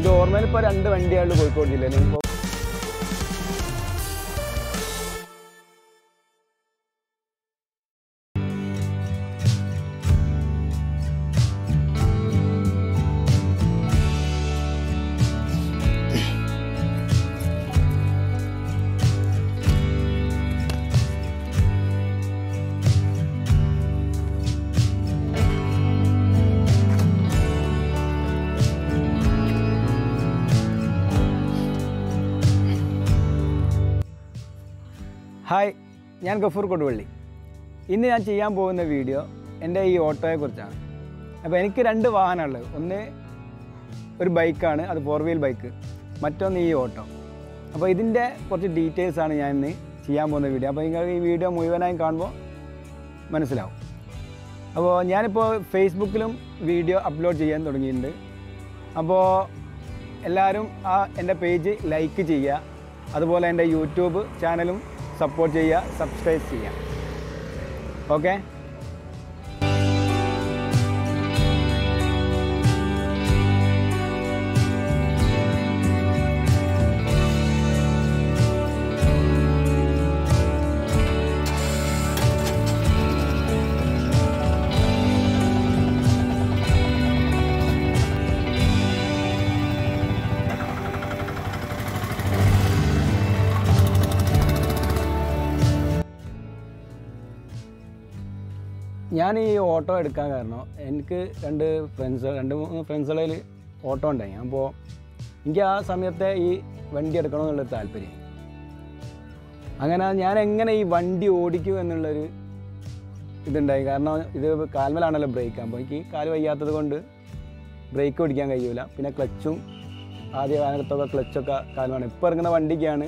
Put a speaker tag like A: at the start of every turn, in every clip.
A: എൻ്റെ ഓർമ്മയിൽ ഇപ്പോൾ 2 വണ്ടിയാണ് കോഴിക്കോട് ജില്ലയിൽ. ഇപ്പോൾ ഹായ്, ഞാൻ ഗഫൂർ കൊടുവള്ളി. ഇന്ന് ഞാൻ ചെയ്യാൻ പോകുന്ന വീഡിയോ എൻ്റെ ഈ ഓട്ടോയെക്കുറിച്ചാണ്. അപ്പോൾ എനിക്ക് 2 വാഹനമുള്ളത്. ഒന്ന് ഒരു ബൈക്കാണ്, അത് 4 വീൽ ബൈക്ക്. മറ്റൊന്ന് ഈ ഓട്ടോ. അപ്പോൾ ഇതിൻ്റെ കുറച്ച് ഡീറ്റെയിൽസാണ് ഞാൻ ഇന്ന് ചെയ്യാൻ പോകുന്ന വീഡിയോ. അപ്പോൾ നിങ്ങൾക്ക് ഈ വീഡിയോ മുഴുവനായും കാണുമ്പോൾ മനസ്സിലാവും. അപ്പോൾ ഞാനിപ്പോൾ ഫേസ്ബുക്കിലും വീഡിയോ അപ്ലോഡ് ചെയ്യാൻ തുടങ്ങിയിട്ടുണ്ട്. അപ്പോൾ എല്ലാവരും എൻ്റെ പേജ് ലൈക്ക് ചെയ്യുക. അതുപോലെ എൻ്റെ യൂട്യൂബ് ചാനലും സപ്പോർട്ട് ചെയ്യുക, സബ്സ്ക്രൈബ് ചെയ്യുക. ഓക്കെ. ഞാൻ ഈ ഓട്ടോ എടുക്കാൻ കാരണം എനിക്ക് 2 3 ഫ്രണ്ട്സുകളിൽ ഓട്ടോ ഉണ്ടായി. അപ്പോൾ എനിക്ക് ആ സമയത്തെ ഈ വണ്ടി എടുക്കണമെന്നുള്ളൊരു താല്പര്യം. അങ്ങനെ ഞാൻ എങ്ങനെ ഈ വണ്ടി ഓടിക്കും എന്നുള്ളൊരു ഇതുണ്ടായി. കാരണം ഇത് കാൽമലാണല്ലോ ബ്രേക്ക്. അപ്പോൾ എനിക്ക് കാല് വയ്യാത്തത് കൊണ്ട് ബ്രേക്ക് ഓടിക്കാൻ കഴിയില്ല. പിന്നെ ക്ലച്ചും ആദ്യ കാലത്തൊക്കെ ക്ലച്ചൊക്കെ കാൽമാണ്. ഇപ്പോൾ ഇറങ്ങുന്ന വണ്ടിക്കാണ്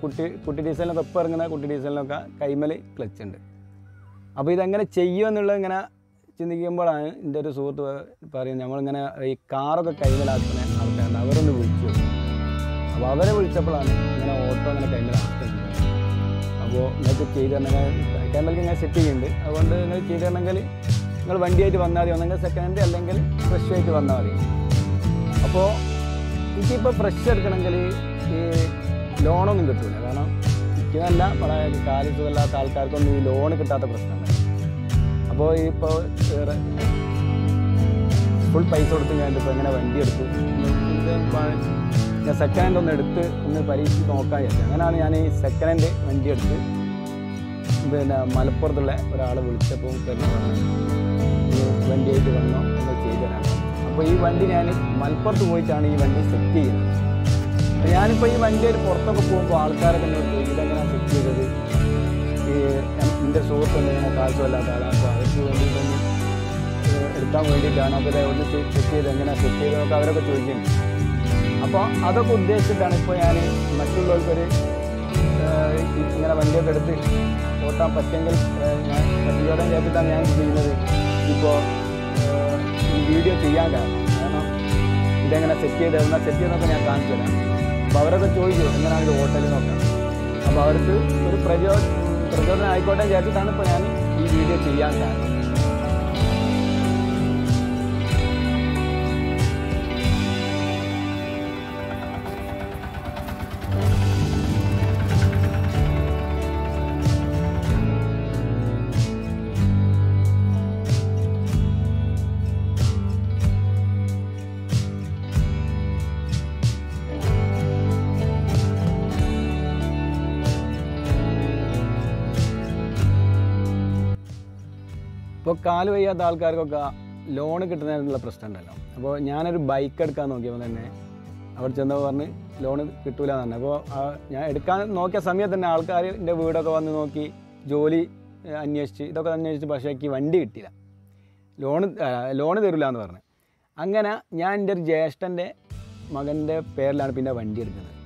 A: കുട്ടി ഡീസലിനൊക്കെ ഇപ്പോൾ ഇറങ്ങുന്ന കുട്ടി ഡീസലിനൊക്കെ കൈമൽ ക്ലച്ച് ഉണ്ട്. അപ്പോൾ ഇതെങ്ങനെ ചെയ്യുമെന്നുള്ളത് ഇങ്ങനെ ചിന്തിക്കുമ്പോഴാണ് എൻ്റെ ഒരു സുഹൃത്ത് പറയുന്നത്, നമ്മളിങ്ങനെ ഈ കാറൊക്കെ കൈമലാക്കുന്ന ആൾക്കാരുണ്ട്, അവരൊന്ന് വിളിച്ചു. അപ്പോൾ അവരെ വിളിച്ചപ്പോഴാണ് ഇങ്ങനെ ഓട്ടോ ഇങ്ങനെ കൈമലാക്കുന്നത്. അപ്പോൾ നിങ്ങൾക്ക് ചെയ്ത് തരണമെങ്കിൽ കൈമലേക്ക് ഇങ്ങനെ സെറ്റ് ചെയ്യുന്നുണ്ട്. അതുകൊണ്ട് നിങ്ങൾ ചെയ്ത് തരണമെങ്കിൽ നിങ്ങൾ വണ്ടിയായിട്ട് വന്നാൽ മതി. ഒന്നെങ്കിൽ സെക്കൻഡ് ഹാൻഡ് അല്ലെങ്കിൽ ഫ്രഷ് ആയിട്ട് വന്നാൽ മതി. അപ്പോൾ എനിക്കിപ്പോൾ ഫ്രഷ് എടുക്കണമെങ്കിൽ ഈ ലോണൊന്നും കിട്ടില്ല. കാരണം എനിക്കെന്നല്ല, വളരെ കാല് സുഖമില്ലാത്ത ആൾക്കാർക്കൊന്നും ഈ ലോൺ കിട്ടാത്ത പ്രശ്നമാണ്. അപ്പോൾ ഇപ്പോൾ ഫുൾ പൈസ കൊടുത്ത് ഞാനിപ്പോൾ എങ്ങനെ വണ്ടി എടുത്തു, ഞാൻ സെക്കൻഡ് ഹാൻഡ് ഒന്ന് പരീക്ഷിച്ച് നോക്കാൻ വിചാരിച്ചു. അങ്ങനെയാണ് ഞാൻ ഈ സെക്കൻഡ് ഹാൻഡ് വണ്ടി എടുത്ത് പിന്നെ മലപ്പുറത്തുള്ള ഒരാളെ വിളിച്ചപ്പോൾ വണ്ടിയായിട്ട് വന്നോ എന്ന് ചെയ്തു തരാം. അപ്പോൾ ഈ വണ്ടി ഞാൻ മലപ്പുറത്ത് പോയിട്ടാണ് ഈ വണ്ടി സെറ്റ് ചെയ്യുന്നത്. ഞാനിപ്പോൾ ഈ വണ്ടിയായിട്ട് പുറത്തൊക്കെ പോകുമ്പോൾ ആൾക്കാരൊക്കെ ഇതെങ്ങനെ സെറ്റ് ചെയ്തത്, ഈ എൻ്റെ സുഹൃത്തുണ്ട് ഇങ്ങനെ കാഴ്ചവല്ലാത്ത ആളാണ്. അപ്പോൾ അവർക്ക് വേണ്ടിയിട്ടൊന്ന് എടുക്കാൻ വേണ്ടിയിട്ടാണ്. അപ്പോൾ ഒന്ന് സെറ്റ് ചെയ്ത് എങ്ങനെ സെറ്റ് ചെയ്തതൊക്കെ അവരൊക്കെ ചോദിക്കുന്നുണ്ട്. അപ്പോൾ അതൊക്കെ ഉദ്ദേശിച്ചിട്ടാണ് ഇപ്പോൾ ഞാൻ മറ്റുള്ളവർക്കൊരു ഇങ്ങനെ വണ്ടിയൊക്കെ എടുത്ത് ഓട്ടാൻ പറ്റുമെങ്കിൽ ഞാൻ പറ്റിയോടെ ചേർത്തിട്ടാണ് ഞാൻ ചെയ്യുന്നത്. ഇപ്പോൾ ഈ വീഡിയോ ചെയ്യാൻ കാരണം ഇതെങ്ങനെ സെറ്റ് ചെയ്തതൊക്കെ ഞാൻ കാണിച്ചു തരാം. അപ്പോൾ അവരൊക്കെ ചോദിച്ചു എങ്ങനെയാണ് ഇത് ഓട്ടൽ നോക്കാം. അപ്പോൾ അവർക്ക് ഒരു പ്രചോദനം ആയിക്കോട്ടെ ചേർത്തിട്ടാണ് ഇപ്പോൾ ഞാൻ ഈ വീഡിയോ ചെയ്യാൻ കാരണം. ഇപ്പോൾ കാല് വയ്യാത്ത ആൾക്കാർക്കൊക്കെ ലോൺ കിട്ടുന്നതിനുള്ള പ്രശ്നം ഉണ്ടല്ലോ. അപ്പോൾ ഞാനൊരു ബൈക്ക് എടുക്കാൻ നോക്കിയപ്പോൾ തന്നെ അവിടെ ചെന്നപ്പോൾ പറഞ്ഞ് ലോൺ കിട്ടൂല എന്ന് പറഞ്ഞു. അപ്പോൾ ഞാൻ എടുക്കാൻ നോക്കിയ സമയത്ത് തന്നെ ആൾക്കാർ എൻ്റെ വീടൊക്കെ വന്ന് നോക്കി ജോലി ഇതൊക്കെ അന്വേഷിച്ച് പക്ഷേ എനിക്ക് വണ്ടി കിട്ടിയില്ല, ലോണ് തരില്ല എന്ന് പറഞ്ഞു. അങ്ങനെ ഞാൻ എൻ്റെ ഒരു ജ്യേഷ്ഠൻ്റെ മകൻ്റെ പേരിലാണ് പിന്നെ വണ്ടി എടുക്കുന്നത്.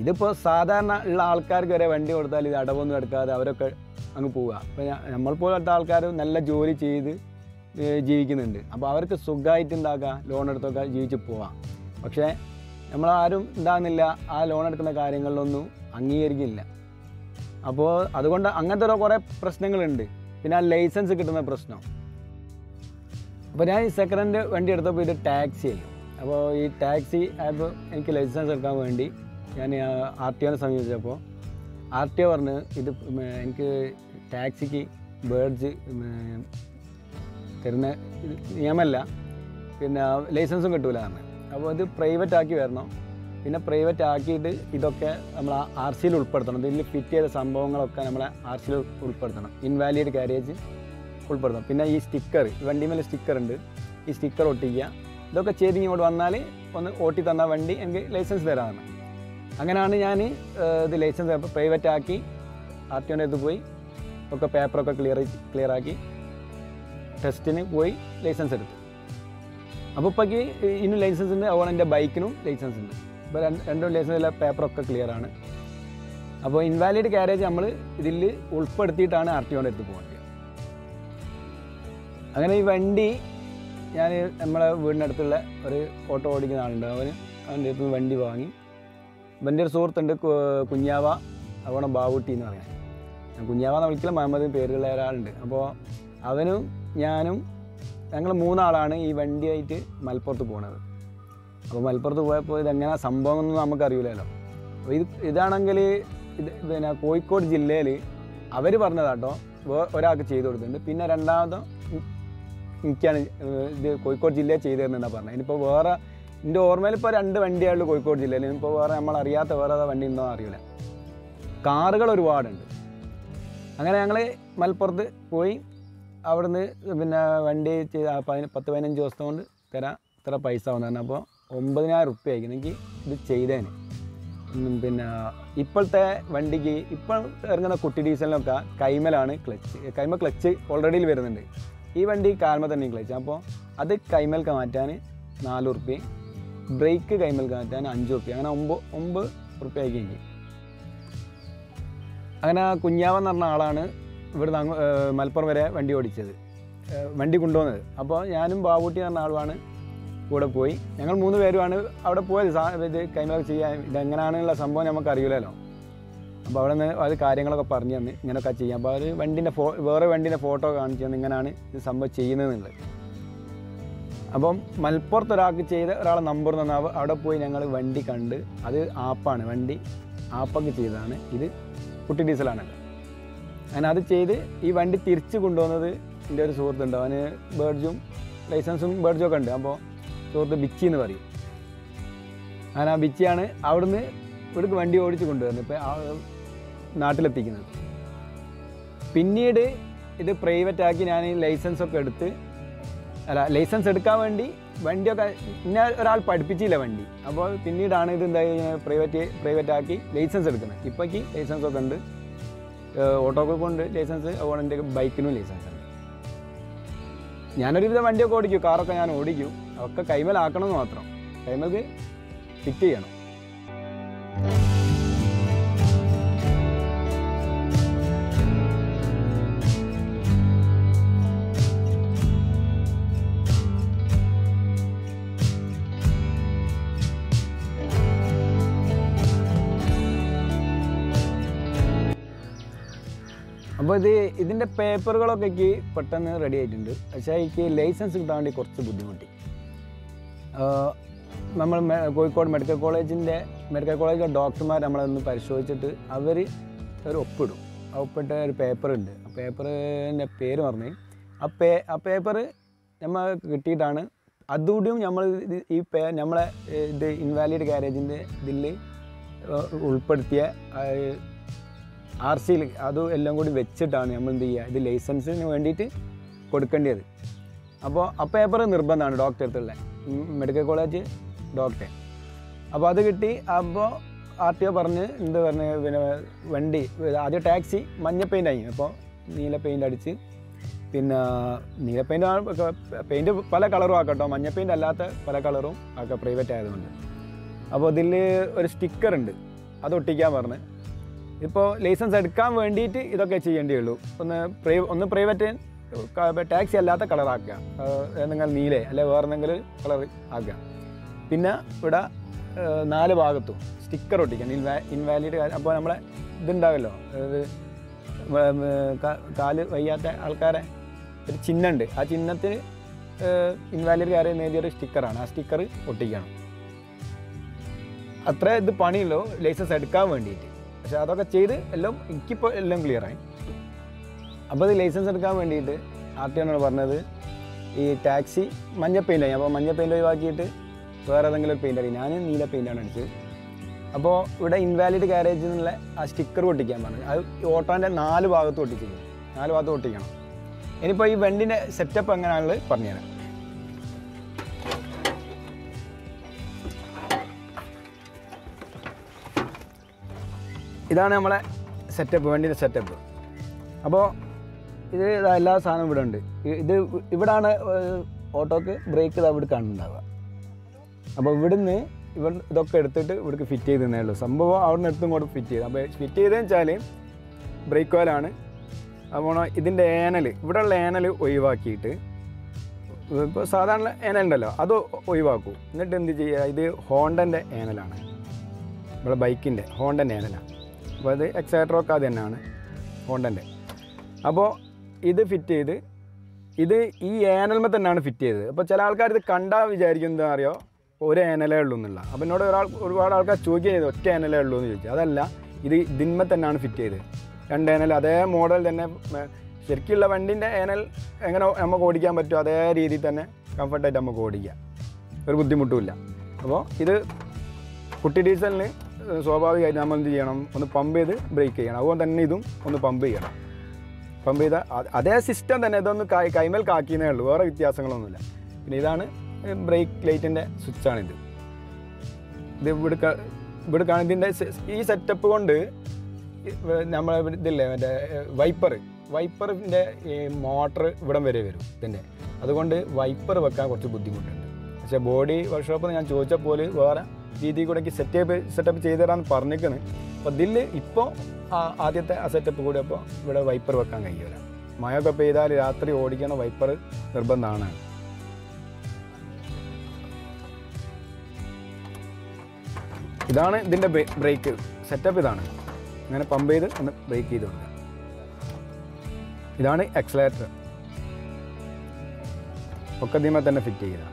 A: ഇതിപ്പോൾ സാധാരണ ഉള്ള ആൾക്കാർക്ക് വരെ വണ്ടി കൊടുത്താൽ ഇത് അടവൊന്നും എടുക്കാതെ അവരൊക്കെ അങ്ങ് പോവുക. അപ്പോൾ നമ്മൾ പോലത്തെ ആൾക്കാർ നല്ല ജോലി ചെയ്ത് ജീവിക്കുന്നുണ്ട്. അപ്പോൾ അവർക്ക് സുഖമായിട്ട് ഉണ്ടാക്കുക, ലോൺ എടുത്തൊക്കെ ജീവിച്ച് പോവാം. പക്ഷേ നമ്മളാരും ഉണ്ടാകുന്നില്ല, ആ ലോൺ എടുക്കുന്ന കാര്യങ്ങളിലൊന്നും അംഗീകരിക്കില്ല. അപ്പോൾ അതുകൊണ്ട് അങ്ങനത്തെ കുറേ പ്രശ്നങ്ങളുണ്ട്. പിന്നെ ആ ലൈസൻസ് കിട്ടുന്ന പ്രശ്നം. അപ്പോൾ ഞാൻ ഈ സെക്കൻഡ് ഹാൻഡ് വണ്ടി എടുത്തപ്പോൾ ഇത് ടാക്സി ആയി. അപ്പോൾ ഈ ടാക്സി ആപ്പ് എനിക്ക് ലൈസൻസ് എടുക്കാൻ വേണ്ടി ഞാൻ RTO സമീപിച്ചപ്പോൾ RTO പറഞ്ഞ് ഇത് എനിക്ക് ടാക്സിക്ക് ബേഡ്ജ് തരുന്ന നിയമമല്ല, പിന്നെ ലൈസൻസും കിട്ടൂല എന്ന്. അപ്പോൾ ഇത് പ്രൈവറ്റ് ആക്കി വരണം. പിന്നെ പ്രൈവറ്റ് ആക്കിയിട്ട് ഇതൊക്കെ നമ്മൾ RC ഉൾപ്പെടുത്തണം. ഇതിൽ ഫിറ്റ് ചെയ്ത സംഭവങ്ങളൊക്കെ നമ്മളെ RC ഉൾപ്പെടുത്തണം. ഇൻവാലിഡ് കാരേജ് ഉൾപ്പെടുത്തണം. പിന്നെ ഈ സ്റ്റിക്കർ, വണ്ടി മേലെ സ്റ്റിക്കർ ഉണ്ട്, ഈ സ്റ്റിക്കർ ഒട്ടിക്കുക. ഇതൊക്കെ ചെയ്ത് ഇങ്ങോട്ട് വന്നാൽ ഒന്ന് ഓട്ടി തന്നാൽ വണ്ടി എനിക്ക് ലൈസൻസ് തരാമെന്ന്. അങ്ങനെയാണ് ഞാൻ ഇത് ലൈസൻസ് പ്രൈവറ്റ് ആക്കി RTOൻ്റെ അടുത്ത് പോയി ഒക്കെ പേപ്പറൊക്കെ ക്ലിയർ ആക്കി ടെസ്റ്റിന് പോയി ലൈസൻസ് എടുത്തു. അപ്പോൾ ഇപ്പോഴേക്ക് ഇന്നും ലൈസൻസ് ഉണ്ട്, അതുപോലെ എൻ്റെ ബൈക്കിനും ലൈസൻസ് ഉണ്ട്. ഇപ്പോൾ രണ്ടും ലൈസൻസിലെ പേപ്പറൊക്കെ ക്ലിയറാണ്. അപ്പോൾ ഇൻവാലിഡ് കാരേജ് നമ്മൾ ഇതിൽ ഉൾപ്പെടുത്തിയിട്ടാണ് RTOൻ്റെ അടുത്ത് പോകേണ്ടത്. അങ്ങനെ ഈ വണ്ടി ഞാൻ നമ്മളെ വീടിനടുത്തുള്ള ഒരു ഓട്ടോ ഓടിക്കുന്ന ആളുണ്ട്, അവൻ്റെ അടുത്ത് വണ്ടി വാങ്ങി. എൻ്റെ ഒരു സുഹൃത്തുണ്ട് കുഞ്ഞാവ, അതുപോലെ ബാവൂട്ടി എന്ന് പറയാൻ. കുഞ്ഞാവ എന്ന് വിളിക്കല, മുഹമ്മദ് പേരുള്ള ഒരാളുണ്ട്. അപ്പോൾ അവനും ഞാനും ഞങ്ങൾ 3 ആളാണ് ഈ വണ്ടിയായിട്ട് മലപ്പുറത്ത് പോകുന്നത്. അപ്പോൾ മലപ്പുറത്ത് പോയപ്പോൾ ഇതെങ്ങനെ സംഭവം ഒന്നും നമുക്കറിയില്ലല്ലോ. അപ്പോൾ ഇതാണെങ്കിൽ പിന്നെ കോഴിക്കോട് ജില്ലയിൽ അവർ പറഞ്ഞതാട്ടോ, ഒരാൾക്ക് ചെയ്തു കൊടുത്തിട്ടുണ്ട്. പിന്നെ രണ്ടാമത് എനിക്കാണ് ഇത് കോഴിക്കോട് ജില്ലയിൽ ചെയ്തു തരുന്നതെന്നാണ് പറഞ്ഞത്. ഇനിയിപ്പോൾ വേറെ എൻ്റെ ഓർമ്മയിൽ ഇപ്പോൾ 2 വണ്ടിയായുള്ളൂ കോഴിക്കോട് ജില്ലയിൽ. ഇനിയിപ്പോൾ വേറെ നമ്മളറിയാത്ത വേറെ വണ്ടി ഉണ്ടോ അറിയില്ല. കാറുകൾ ഒരുപാടുണ്ട്. അങ്ങനെ ഞങ്ങൾ മലപ്പുറത്ത് പോയി. അവിടുന്ന് പിന്നെ വണ്ടി ചെയ്ത് 10-15 ദിവസം കൊണ്ട് തരാം, ഇത്ര പൈസ വന്നു. അപ്പോൾ 9000 റുപ്യ ആയിരിക്കും എനിക്ക് ഇത് ചെയ്തേന്. പിന്നെ ഇപ്പോഴത്തെ വണ്ടിക്ക് ഇപ്പോൾ ഇറങ്ങുന്ന കുട്ടി ഡീസലിനൊക്കെ കൈമലാണ് ക്ലച്ച്. കൈമ ക്ലച്ച് ഓൾറെഡി വരുന്നുണ്ട്. ഈ വണ്ടി കാൽമ തന്നെ ക്ലച്ച്. അപ്പോൾ അത് കൈമൽക്ക് മാറ്റാൻ 4 റുപ്യ, ബ്രേക്ക് കൈമൽക്ക് മാറ്റാൻ 5 റുപ്യ, അങ്ങനെ 9 റുപ്യ ആക്കി എനിക്ക്. അങ്ങനെ കുഞ്ഞാവെന്ന് പറഞ്ഞ ആളാണ് ഇവിടുന്ന് മലപ്പുറം വരെ വണ്ടി ഓടിച്ചത്, വണ്ടി കൊണ്ടുപോകുന്നത്. അപ്പോൾ ഞാനും ബാബൂട്ടി പറഞ്ഞ ആളുമാണ് കൂടെ പോയി. ഞങ്ങൾ 3 പേരുമാണ് അവിടെ പോയത്. ഇത് കൈമലൊക്കെ ചെയ്യാൻ ഇതെങ്ങനെയാണെന്നുള്ള സംഭവം നമുക്ക് അറിയില്ലല്ലോ. അപ്പോൾ അവിടെ നിന്ന് അത് കാര്യങ്ങളൊക്കെ പറഞ്ഞു തന്ന് ഇങ്ങനെയൊക്കെ ചെയ്യാം. അപ്പോൾ അവർ വണ്ടീൻ്റെ വേറെ വണ്ടീൻ്റെ ഫോട്ടോ കാണിച്ചു തന്ന് ഇങ്ങനെയാണ് ഇത് സംഭവം ചെയ്യുന്നതെന്നുള്ളത്. അപ്പം മലപ്പുറത്ത് ഒരാൾക്ക് ചെയ്ത ഒരാളെ നമ്പർ തന്നാൽ അവിടെ പോയി ഞങ്ങൾ വണ്ടി കണ്ട്. അത് ആപ്പാണ്, വണ്ടി ആപ്പൊക്കെ ചെയ്തതാണ്. ഇത് കുട്ടി ഡീസലാണല്ലോ. അങ്ങനെ അത് ചെയ്ത് ഈ വണ്ടി തിരിച്ച് കൊണ്ടുവന്നത് എൻ്റെ ഒരു സുഹൃത്തുണ്ട്. അവന് ബേഡ്ജും ലൈസൻസും ബേഡ്ജും ഒക്കെ ഉണ്ട്. അപ്പോൾ സുഹൃത്ത് ബിച്ചി എന്ന് പറയും. അങ്ങനെ ആ ബിച്ചിയാണ് അവിടുന്ന് ഇവിടേക്ക് വണ്ടി ഓടിച്ച് കൊണ്ടുവരുന്നത്, ഇപ്പോൾ നാട്ടിലെത്തിക്കുന്നത്. പിന്നീട് ഇത് പ്രൈവറ്റാക്കി ഞാൻ ലൈസൻസൊക്കെ എടുത്ത്, ലൈസൻസ് എടുക്കാൻ വേണ്ടി വണ്ടിയൊക്കെ ഇന്ന ഒരാൾ പഠിപ്പിച്ചില്ല വണ്ടി. അപ്പോൾ പിന്നീടാണ് ഇത് എന്താ പ്രൈവറ്റാക്കി ലൈസൻസ് എടുക്കുന്നത്. ഇപ്പോഴേക്ക് ലൈസൻസൊക്കെ ഉണ്ട്, ഓട്ടോക്കൊക്കെ ഉണ്ട് ലൈസൻസ്, അതുപോലെ എൻ്റെ ബൈക്കിനും ലൈസൻസ് ഉണ്ട്. ഞാനൊരുവിധം വണ്ടിയൊക്കെ ഓടിക്കും, കാറൊക്കെ ഞാൻ ഓടിക്കും. അതൊക്കെ കൈമലാക്കണമെന്ന് മാത്രം, കൈമൽക്ക് ഫിറ്റ് ചെയ്യണം. അപ്പോൾ ഇതിൻ്റെ പേപ്പറുകളൊക്കെ എനിക്ക് പെട്ടെന്ന് റെഡി ആയിട്ടുണ്ട്. പക്ഷേ എനിക്ക് ലൈസൻസ് കിട്ടാൻ വേണ്ടി കുറച്ച് ബുദ്ധിമുട്ടി. നമ്മൾ കോഴിക്കോട് മെഡിക്കൽ കോളേജിലെ ഡോക്ടർമാർ നമ്മളൊന്ന് പരിശോധിച്ചിട്ട് അവർ ഒരു ഒപ്പിടും. ആ ഒപ്പിട്ട ഒരു പേപ്പറുണ്ട്. ആ പേപ്പറിൻ്റെ പേര് പറഞ്ഞ് ആ പേപ്പർ നമ്മൾ കിട്ടിയിട്ടാണ് അതുകൂടിയും നമ്മൾ നമ്മളെ ഇത് ഇൻവാലിഡ് കാരേജിൻ്റെ ഇതിൽ ഉൾപ്പെടുത്തിയ RC അത് എല്ലാം കൂടി വെച്ചിട്ടാണ് നമ്മൾ എന്ത് ചെയ്യുക, ഇത് ലൈസൻസിന് വേണ്ടിയിട്ട് കൊടുക്കേണ്ടത്. അപ്പോൾ ആ പേപ്പർ നിർബന്ധമാണ് ഡോക്ടർ അടുത്തുള്ള മെഡിക്കൽ കോളേജ് ഡോക്ടർ. അപ്പോൾ അത് കിട്ടി. അപ്പോൾ RTO പറഞ്ഞ് എന്ത് പറഞ്ഞ് പിന്നെ വണ്ടി ആദ്യം ടാക്സി മഞ്ഞ പെയിൻ്റ് ആയി. അപ്പോൾ നീല പെയിൻ്റ് അടിച്ച്, പിന്നെ നീല പെയിൻറ്റ് പല കളറും ആക്കട്ടോ, മഞ്ഞ പെയിൻ്റ് അല്ലാത്ത പല കളറും ആക്കാം പ്രൈവറ്റ് ആയതുകൊണ്ട്. അപ്പോൾ ഇതിൽ ഒരു സ്റ്റിക്കർ ഉണ്ട്, അത് ഒട്ടിക്കാൻ പറഞ്ഞ്. ഇപ്പോൾ ലൈസൻസ് എടുക്കാൻ വേണ്ടിയിട്ട് ഇതൊക്കെ ചെയ്യേണ്ടിയുള്ളൂ. ഒന്ന് പ്രൈവറ്റ് ടാക്സി അല്ലാത്ത കളറാക്കുക, എന്തെങ്കിലും നീല അല്ലെ വേറെ എന്തെങ്കിലും കളർ ആക്കുക. പിന്നെ ഇവിടെ 4 ഭാഗത്തും സ്റ്റിക്കർ ഒട്ടിക്കണം, ഇൻവാലിഡ്. അപ്പോൾ നമ്മളെ ഇതുണ്ടാവുമല്ലോ, കാല് വയ്യാത്ത ആൾക്കാരെ ഒരു ചിഹ്നമുണ്ട്. ആ ചിഹ്നത്തിന് ഇൻവാലിഡ് കാര്യം നേടിയൊരു സ്റ്റിക്കറാണ്. ആ സ്റ്റിക്കർ ഒട്ടിക്കണം. അത്ര ഇത് പണിയുള്ളൂ ലൈസൻസ് എടുക്കാൻ വേണ്ടിയിട്ട്. പക്ഷെ അതൊക്കെ ചെയ്ത് എല്ലാം എനിക്കിപ്പോൾ എല്ലാം ക്ലിയറായി. അപ്പോൾ ഇത് ലൈസൻസ് എടുക്കാൻ വേണ്ടിയിട്ട് RTO പറഞ്ഞത് ഈ ടാക്സി മഞ്ഞ പെയിൻ്റായി. അപ്പോൾ മഞ്ഞ പെയിൻ്റ് ഒഴിവാക്കിയിട്ട് വേറെ ഏതെങ്കിലും ഒരു പെയിൻ്റ് അടിക്കും. ഞാൻ നീല പെയിൻ്റാണ് അടിച്ചത്. അപ്പോൾ ഇവിടെ ഇൻവാലിഡ് ഗാരേജിൽ നിന്നുള്ള ആ സ്റ്റിക്കർ ഒട്ടിക്കാൻ പറഞ്ഞു. അത് ഓട്ടോൻ്റെ 4 ഭാഗത്തും ഒട്ടിച്ചിരിക്കും. 4 ഭാഗത്തും ഒട്ടിക്കണം. ഇനിയിപ്പോൾ ഈ വണ്ടിൻ്റെ സെറ്റപ്പ് എങ്ങനെയാണെന്നുള്ളത് പറഞ്ഞുതരാം. ഇതാണ് നമ്മളെ സെറ്റപ്പ്, വണ്ടിൻ്റെ സെറ്റപ്പ്. അപ്പോൾ ഇത് എല്ലാ സാധനവും ഇവിടെ ഉണ്ട്. ഇത് ഇവിടാണ് ഓട്ടോക്ക് ബ്രേക്ക് ഇവിടെ കാണുന്നുണ്ടാവുക. അപ്പോൾ ഇവിടുന്ന് ഇതൊക്കെ എടുത്തിട്ട് ഇവിടേക്ക് ഫിറ്റ് ചെയ്ത് തന്നേ ഉള്ളൂ. സംഭവം അവിടെ നിന്ന് എടുത്തും കൂടെ ഫിറ്റ് ചെയ്ത്. അപ്പോൾ ഫിറ്റ് ചെയ്തതെന്ന് വെച്ചാൽ ബ്രേക്ക് ഓയിലാണ്. അപ്പോൾ ഇതിൻ്റെ ഏനൽ, ഇവിടെയുള്ള ഏനൽ ഒഴിവാക്കിയിട്ട്, ഇപ്പോൾ സാധാരണ ഏനൽ ഉണ്ടല്ലോ അത് ഒഴിവാക്കൂ. എന്നിട്ട് എന്ത് ചെയ്യുക, ഇത് ഹോണ്ടൻ്റെ ഏനലാണ്, ഇവിടെ ബൈക്കിൻ്റെ ഹോണ്ടൻ്റെ ഏനലാണ്. അപ്പോൾ അത് എക്സൈറ്ററൊക്കെ അത് തന്നെയാണ് ഹോണ്ടൻ്റെ. അപ്പോൾ ഇത് ഫിറ്റ് ചെയ്ത്, ഇത് ഈ ഏനൽമ തന്നെയാണ് ഫിറ്റ് ചെയ്തത്. അപ്പോൾ ചില ആൾക്കാർ ഇത് കണ്ടാൽ വിചാരിക്കും എന്താ അറിയോ, ഒരു ഏനലേ ഉള്ളൂ എന്നുള്ള. അപ്പോൾ എന്നോട് ഒരുപാട് ആൾക്കാർ ചോദിക്കുകയും ചെയ്തു ഒറ്റ ഏനലേ ഉള്ളൂ എന്ന് ചോദിച്ചു. അതല്ല, ഇത് ഇതിന്മ തന്നെയാണ് ഫിറ്റ് ചെയ്തത്. 2 ഏനൽ അതേ മോഡൽ തന്നെ. ശരിക്കുള്ള വണ്ടിൻ്റെ ഏനൽ എങ്ങനെ നമുക്ക് ഓടിക്കാൻ പറ്റുമോ അതേ രീതിയിൽ തന്നെ കംഫർട്ടായിട്ട് നമുക്ക് ഓടിക്കാം, ഒരു ബുദ്ധിമുട്ടുമില്ല. അപ്പോൾ ഇത് കുട്ടി ഡീസലിന് സ്വാഭാവികമായിട്ട് നമ്മൾ എന്ത് ചെയ്യണം, ഒന്ന് പമ്പ് ചെയ്ത് ബ്രേക്ക് ചെയ്യണം. അതുകൊണ്ട് തന്നെ ഇതും ഒന്ന് പമ്പ് ചെയ്യണം. പമ്പ് ചെയ്താൽ അതേ സിസ്റ്റം തന്നെ, ഇതൊന്ന് കൈമേൽ കാക്കിയെന്നേ ഉള്ളൂ, വേറെ വ്യത്യാസങ്ങളൊന്നുമില്ല. പിന്നെ ഇതാണ് ബ്രേക്ക് ലൈറ്റിൻ്റെ സ്വിച്ചാണിത്. ഇത് ഇവിടെ ഇതിൻ്റെ ഈ സെറ്റപ്പ് കൊണ്ട് നമ്മൾ ഇതില്ലേ മറ്റേ വൈപ്പറിൻ്റെ ഈ മോട്ടർ ഇവിടം വരെ വരും ഇതിൻ്റെ. അതുകൊണ്ട് വൈപ്പർ വെക്കാൻ കുറച്ച് ബുദ്ധിമുട്ടുണ്ട്. പക്ഷേ ബോഡി വർക്ക്ഷോപ്പിൽ ഞാൻ ചോദിച്ചപ്പോൾ വേറെ രീതിയിൽ കൂടെ സെറ്റപ്പ് ചെയ്തു തരാമെന്ന് പറഞ്ഞിരിക്കുന്നു. അപ്പോൾ ഇതിൽ ഇപ്പോൾ ആദ്യത്തെ ആ സെറ്റപ്പ് കൂടി അപ്പോൾ ഇവിടെ വൈപ്പർ വെക്കാൻ കഴിയില്ല. മഴയൊക്കെ പെയ്താൽ രാത്രി ഓടിക്കണ വൈപ്പർ നിർബന്ധമാണ്. ഇതാണ് ഇതിൻ്റെ ബ്രേക്ക് സെറ്റപ്പ്. ഇതാണ് ഇങ്ങനെ പമ്പ് ചെയ്ത് ഒന്ന് ബ്രേക്ക് ചെയ്ത് കൊടുക്കുക. ഇതാണ് എക്സലേറ്റർ, ഒക്കെ ഇതിന്മേൽ തന്നെ ഫിറ്റ് ചെയ്തതാണ്.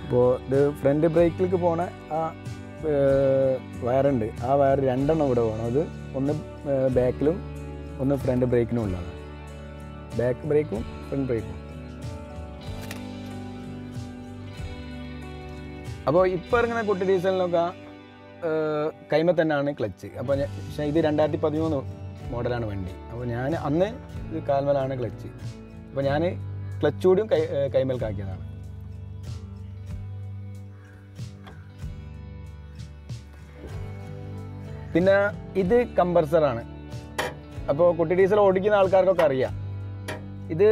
A: അപ്പോൾ ഇത് ഫ്രണ്ട് ബ്രേക്കിലേക്ക് പോണ ആ വയറുണ്ട്, ആ വയർ 2 ഇവിടെ വേണം. അത് ഒന്ന് ബാക്കിലും ഒന്ന് ഫ്രണ്ട് ബ്രേക്കിനും ഉള്ളതാണ്. ബാക്ക് ബ്രേക്കും ഫ്രണ്ട് ബ്രേക്കും. അപ്പോൾ ഇപ്പോൾ ഇറങ്ങുന്ന കുട്ടി ഡീസലിനൊക്കെ കൈമ തന്നെയാണ് ക്ലച്ച്. അപ്പോൾ പക്ഷേ ഇത് 2013 മോഡലാണ് വണ്ടി. അപ്പോൾ ഞാൻ അന്ന് ഇത് കാൽമലാണ് ക്ലച്ച്. അപ്പോൾ ഞാൻ ക്ലച്ച് കൂടിയും കൈമേൽക്കാക്കിയതാണ്. പിന്നെ ഇത് കംപ്രസറാണ്. അപ്പോൾ കുട്ടി ഡീസൽ ഓടിക്കുന്ന ആൾക്കാർക്കൊക്കെ അറിയാം. ഇത്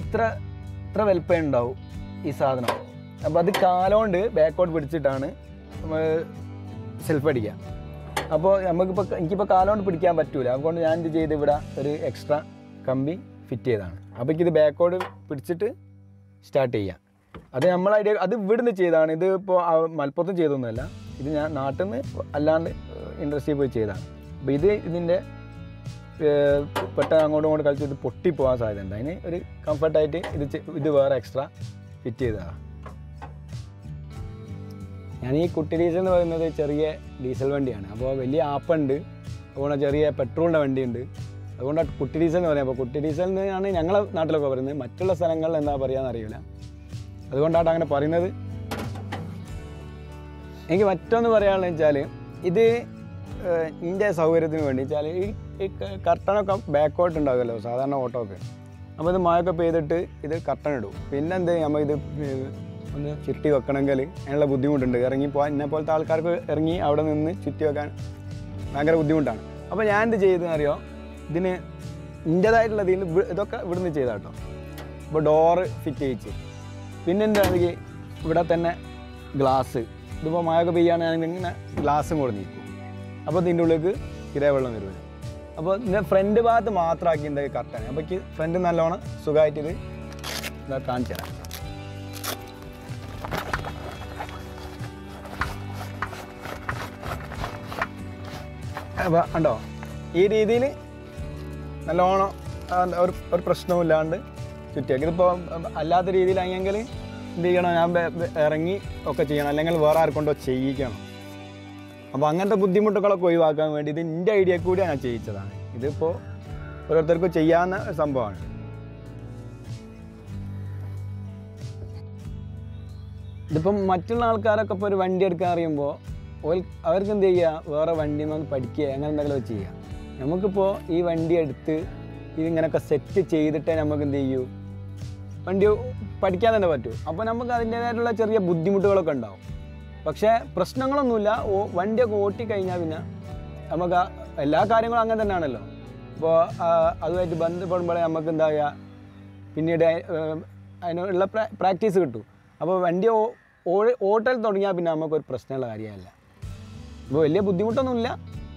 A: ഇത്ര വലുപ്പം ഉണ്ടാവും ഈ സാധനം. അപ്പോൾ അത് കാലുകൊണ്ട് ബാക്കോട്ട് പിടിച്ചിട്ടാണ് സെൽഫ് അടിക്കുക. അപ്പോൾ എനിക്കിപ്പോൾ കാലുകൊണ്ട് പിടിക്കാൻ പറ്റൂല. അതുകൊണ്ട് ഞാൻ ഇത് ചെയ്ത് ഇവിടെ ഒരു എക്സ്ട്രാ കമ്പി ഫിറ്റ് ചെയ്തതാണ്. അപ്പോൾ ഇത് ബാക്കോട്ട് പിടിച്ചിട്ട് സ്റ്റാർട്ട് ചെയ്യാം. അത് അത് ഇവിടുന്ന് ചെയ്തതാണ്. ഇത് ഇപ്പോൾ മലപ്പുറത്തും ചെയ്തൊന്നുമല്ല, ഇത് ഞാൻ നാട്ടിൽ നിന്ന് അല്ലാണ്ട് ഇൻഡസ്ട്രിയിൽ പോയി ചെയ്തതാണ്. അപ്പോൾ ഇതിൻ്റെ പെട്ടെന്ന് അങ്ങോട്ടും ഇങ്ങോട്ടും കളിച്ച് ഇത് പൊട്ടിപ്പോകാൻ സാധ്യതയുണ്ട്. അതിന് ഒരു കംഫർട്ടായിട്ട് ഇത് വേറെ എക്സ്ട്രാ ഫിറ്റ് ചെയ്തതാണ്. ഞാൻ ഈ കുട്ടി ഡീസൽ എന്ന് പറയുന്നത് ചെറിയ ഡീസൽ വണ്ടിയാണ്. അപ്പോൾ വലിയ ആപ്പുണ്ട്, അതുകൊണ്ട് ചെറിയ പെട്രോളിൻ്റെ വണ്ടിയുണ്ട്. അതുകൊണ്ടാണ് കുട്ടി ഡീസൽ എന്ന് പറയുന്നത്. അപ്പോൾ കുട്ടി ഡീസൽ എന്നാണ് ഞങ്ങളെ നാട്ടിലൊക്കെ പറയുന്നത്. മറ്റുള്ള സ്ഥലങ്ങളിൽ എന്താ പറയുകയെന്ന് അറിയില്ല, അതുകൊണ്ടാണ് അങ്ങനെ പറയുന്നത്. എനിക്ക് മറ്റൊന്ന് പറയാനുള്ളത് വെച്ചാൽ, ഇത് ഇതിൻ്റെ സൗകര്യത്തിന് വേണ്ടി വെച്ചാൽ ഈ കർട്ടനൊക്കെ ബാക്കോട്ട് ഉണ്ടാകുമല്ലോ സാധാരണ ഓട്ടോക്ക്. അപ്പോൾ ഇത് മഴയൊക്കെ പെയ്തിട്ട് ഇത് കർട്ടൻ ഇടും. പിന്നെ എന്ത് നമ്മൾ ഇത് ഒന്ന് ചുറ്റി വെക്കണമെങ്കിൽ അതിനുള്ള ബുദ്ധിമുട്ടുണ്ട്. എന്നെ പോലത്തെ ആൾക്കാർക്ക് ഇറങ്ങി അവിടെ നിന്ന് ചുറ്റി വെക്കാൻ ഭയങ്കര ബുദ്ധിമുട്ടാണ്. അപ്പോൾ ഞാൻ എന്ത് ചെയ്തെന്നറിയോ, ഇതിന് എൻ്റേതായിട്ടുള്ള ഇതൊക്കെ ഇവിടുന്ന് ചെയ്താട്ടോ. ഇപ്പോൾ ഡോറ് ഫിറ്റ് ചെയ്യിച്ച്, പിന്നെ എന്താണെങ്കിൽ ഇവിടെ തന്നെ ഗ്ലാസ്, ഇതിപ്പോൾ മഴയൊക്കെ പെയ്യുകയാണെങ്കിൽ ഇങ്ങനെ ഗ്ലാസും കൂടെ നീക്കും. അപ്പോൾ ഇതിൻ്റെ ഉള്ളിലേക്ക് ഇരേ വെള്ളം വരുന്നത്. അപ്പോൾ ഇതിൻ്റെ ഫ്രണ്ട് ഭാഗത്ത് മാത്രമാക്കിൻ്റെ കറക്റ്റാണ്. അപ്പോൾ എനിക്ക് ഫ്രണ്ട് നല്ലോണം സുഖമായിട്ട് ഇത് കാണിച്ചു തരാം. അപ്പോൾ ഉണ്ടോ, ഈ രീതിയിൽ നല്ലോണം ഒരു പ്രശ്നവും ഇല്ലാണ്ട് ചുറ്റിയൊക്കെ ഇതിപ്പോൾ അല്ലാത്ത രീതിയിലായെങ്കിൽ എന്ത് ചെയ്യണം, ഞാൻ ഇറങ്ങി ഒക്കെ ചെയ്യണം, അല്ലെങ്കിൽ വേറെ ആർക്കൊണ്ടോ ചെയ്യിക്കണം. അപ്പോൾ അങ്ങനത്തെ ബുദ്ധിമുട്ടുകളൊക്കെ ഒഴിവാക്കാൻ വേണ്ടി ഇത് എൻ്റെ ഐഡിയ കൂടി ഞാൻ ചെയ്യിച്ചതാണ്. ഇതിപ്പോൾ ഓരോരുത്തർക്കും ചെയ്യാവുന്ന സംഭവമാണ്. ഇതിപ്പം മറ്റുള്ള ആൾക്കാരൊക്കെ ഇപ്പോൾ ഒരു വണ്ടി എടുക്കാൻ അറിയുമ്പോൾ അവർക്ക് എന്ത് ചെയ്യുക, വേറെ വണ്ടിയിൽ നിന്ന് പഠിക്കുക, അങ്ങനെ എന്തെങ്കിലും ചെയ്യുക. നമുക്കിപ്പോൾ ഈ വണ്ടി എടുത്ത് ഇതിങ്ങനെയൊക്കെ സെറ്റ് ചെയ്തിട്ടേ നമുക്ക് എന്ത് ചെയ്യൂ, വണ്ടി പഠിക്കാൻ തന്നെ പറ്റൂ. അപ്പോൾ നമുക്ക് അതിൻ്റേതായിട്ടുള്ള ചെറിയ ബുദ്ധിമുട്ടുകളൊക്കെ ഉണ്ടാവും. പക്ഷേ പ്രശ്നങ്ങളൊന്നുമില്ല. വണ്ടിയൊക്കെ ഓട്ടിക്കഴിഞ്ഞാൽ പിന്നെ നമുക്ക് എല്ലാ കാര്യങ്ങളും അങ്ങനെ തന്നെയാണല്ലോ. അപ്പോൾ അതുമായിട്ട് ബന്ധപ്പെടുമ്പോഴേ നമുക്ക് എന്താ ചെയ്യുക, പിന്നീട് അതിനുള്ള പ്രാക്ടീസ് കിട്ടും. അപ്പോൾ വണ്ടി ഓട്ടൽ തുടങ്ങിയാൽ പിന്നെ നമുക്കൊരു പ്രശ്നമുള്ള കാര്യമല്ല. ഇപ്പോൾ വലിയ ബുദ്ധിമുട്ടൊന്നുമില്ല.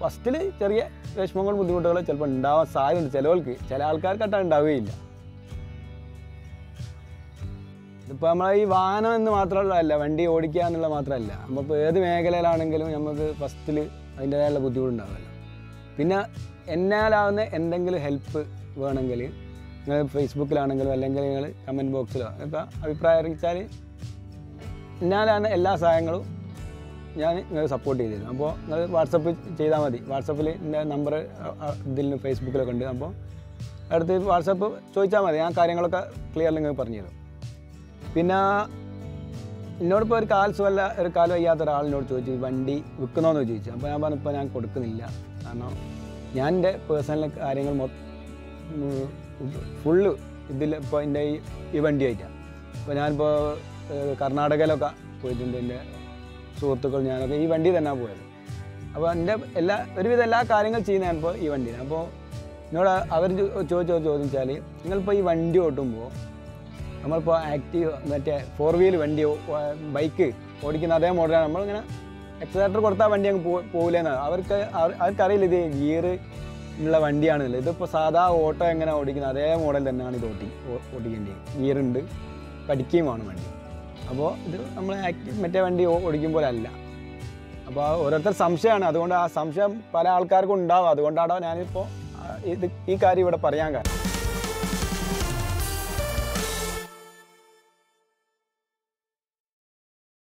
A: ഫസ്റ്റിൽ ചെറിയ വിഷമങ്ങളും ബുദ്ധിമുട്ടുകളും ചിലപ്പോൾ ഉണ്ടാവാൻ സാധ്യതയുണ്ട്. ചില ആൾക്കാർക്കായിട്ട് ഉണ്ടാവുകയില്ല. ഇതിപ്പോൾ നമ്മളെ ഈ വാഹനം എന്ന് മാത്രമല്ല, വണ്ടി ഓടിക്കുക എന്നുള്ളത് മാത്രമല്ല, നമ്മളിപ്പോൾ ഏത് മേഖലയിലാണെങ്കിലും നമുക്ക് ഫസ്റ്റിൽ അതിൻ്റേതായുള്ള ബുദ്ധിമുട്ടുണ്ടാവുമല്ലോ. പിന്നെ എന്നാലാവുന്ന എന്തെങ്കിലും ഹെൽപ്പ് വേണമെങ്കിൽ നിങ്ങൾ ഫേസ്ബുക്കിലാണെങ്കിലും അല്ലെങ്കിൽ നിങ്ങൾ കമൻറ്റ് ബോക്സിലോ ഒക്കെ അഭിപ്രായം അറിയിച്ചാൽ എന്നാലാണ് എല്ലാ സഹായങ്ങളും ഞാൻ നിങ്ങൾ സപ്പോർട്ട് ചെയ്തിരുന്നു. അപ്പോൾ നിങ്ങൾ വാട്സപ്പ് ചെയ്താൽ മതി. വാട്സപ്പിൽ എൻ്റെ നമ്പർ ഇതിൽ ഫേസ്ബുക്കിലൊക്കെ ഉണ്ട്. അപ്പോൾ അടുത്ത് വാട്സപ്പ് ചോദിച്ചാൽ മതി, ഞാൻ കാര്യങ്ങളൊക്കെ ക്ലിയർ നിങ്ങൾക്ക് പറഞ്ഞു തരും. പിന്നെ എന്നോടിപ്പോൾ ഒരു കാല് വയ്യാത്ത ഒരാളിനോട് ചോദിച്ചു വണ്ടി വിൽക്കണമെന്ന് ചോദിച്ചു. അപ്പോൾ ഞാൻ പറഞ്ഞപ്പോൾ ഞാൻ കൊടുക്കുന്നില്ല. കാരണം ഞാൻ എൻ്റെ പേഴ്സണൽ കാര്യങ്ങൾ ഫുള്ള് ഇതിലിപ്പോൾ എൻ്റെ ഈ വണ്ടിയായിട്ടാണ്. ഇപ്പോൾ ഞാനിപ്പോൾ കർണാടകയിലൊക്കെ പോയിട്ടുണ്ട്. എൻ്റെ സുഹൃത്തുക്കൾ ഞാനൊക്കെ ഈ വണ്ടി തന്നെയാണ് പോയത്. അപ്പോൾ എൻ്റെ ഒരുവിധം എല്ലാ കാര്യങ്ങളും ചെയ്യുന്നത് ഞാനിപ്പോൾ ഈ വണ്ടിയാണ്. അപ്പോൾ എന്നോട് അവർ ചോദിച്ചാൽ നിങ്ങളിപ്പോൾ ഈ വണ്ടി ഓട്ടുമ്പോൾ നമ്മളിപ്പോൾ ആക്റ്റീവ് മറ്റേ 4 വീൽ വണ്ടി ബൈക്ക് ഓടിക്കുന്ന അതേ മോഡലാണ്, നമ്മളിങ്ങനെ എക്സലേറ്റർ കൊടുത്താൽ വണ്ടി അങ്ങ് പോകില്ലെന്നാണ്. അവർക്കറിയില്ല ഇത് ഗിയർ ഉള്ള വണ്ടിയാണല്ലോ. ഇതിപ്പോൾ സാധാ ഓട്ടോ എങ്ങനെ ഓടിക്കുന്നത് അതേ മോഡൽ തന്നെയാണ് ഇത് ഓടിക്കേണ്ടത്. ഗിയറുണ്ട്, പഠിക്കുകയുമാണ് വണ്ടി. അപ്പോൾ ഇത് നമ്മൾ മറ്റേ വണ്ടി ഓടിക്കുമ്പോൾ അല്ല. അപ്പോൾ ഓരോരുത്തർ സംശയമാണ്. അതുകൊണ്ട് ആ സംശയം പല ആൾക്കാർക്കും ഉണ്ടാവും. അതുകൊണ്ടാണ് ഞാനിപ്പോൾ ഈ കാര്യം ഇവിടെ പറയാൻ കാരണം.